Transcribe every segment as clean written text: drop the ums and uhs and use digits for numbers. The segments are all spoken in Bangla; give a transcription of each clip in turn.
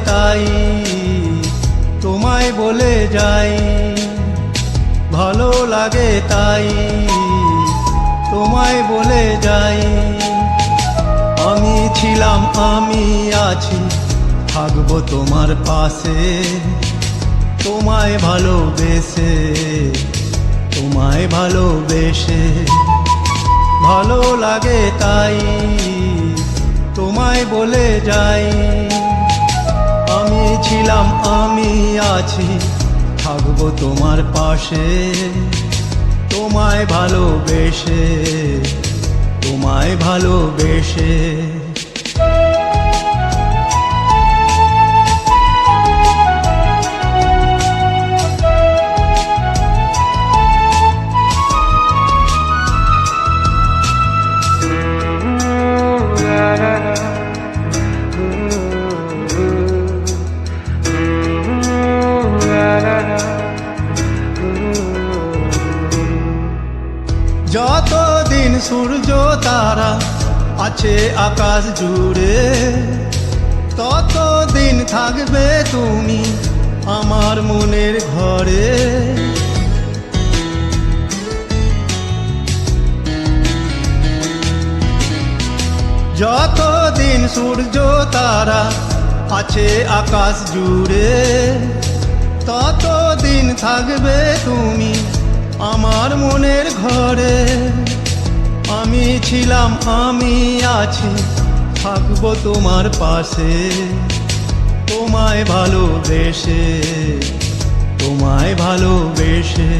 তাই তোমায় বলে যাই, ভালো লাগে তাই তোমায় বলে যাই। আমি ছিলাম, আমি আছি, থাকবো তোমার পাশে, তোমায় ভালোবেসে, তোমায় ভালোবেসে। ভালো লাগে তাই তোমায় বলে যাই। আমি ছিলাম, আমি আছি, থাকবো তোমার পাশে, তোমায় ভালোবেসে, তোমায় ভালোবেসে। যতদিন সূর্য তারা আছে আকাশ জুড়ে, ততদিন থাকবে তুমি আমার মনের ঘরে। যতদিন সূর্য তারা আছে আকাশ জুড়ে, ততদিন থাকবে তুমি আমার মনের ঘরে। আমি ছিলাম, আমি আছি, থাকবো তোমার পাশে, তোমায় ভালোবেসে, তোমায় ভালোবেসে।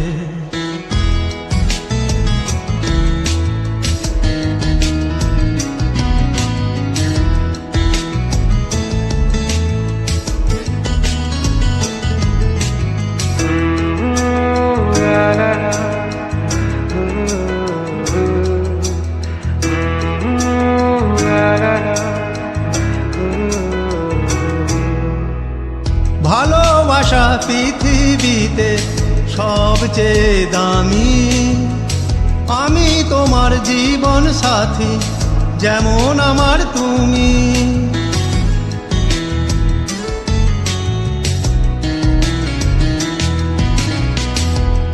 ভালোবাসা পৃথিবীতে সবচেয়ে দামি, আমি তোমার জীবন সাথী, যেমন আমার তুমি।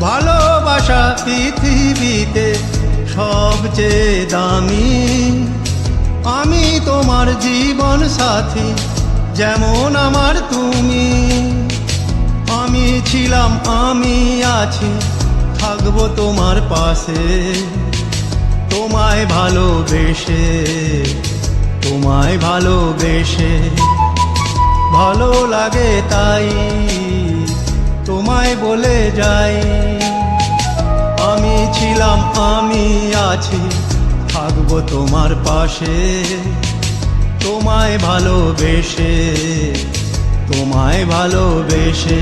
ভালোবাসা পৃথিবীতে সবচেয়ে দামি, আমি তোমার জীবন সাথী, যেমন আমার তুমি। আমি ছিলাম, আমি আছি, থাকবো তোমার পাশে, তোমায় ভালোবেসে, তোমায় ভালোবেসে। ভালো লাগে তাই তোমায় বলে যাই। আমি ছিলাম, আমি আছি, থাকবো তোমার পাশে, তোমায় ভালোবেসে, তোমায় ভালোবেসে।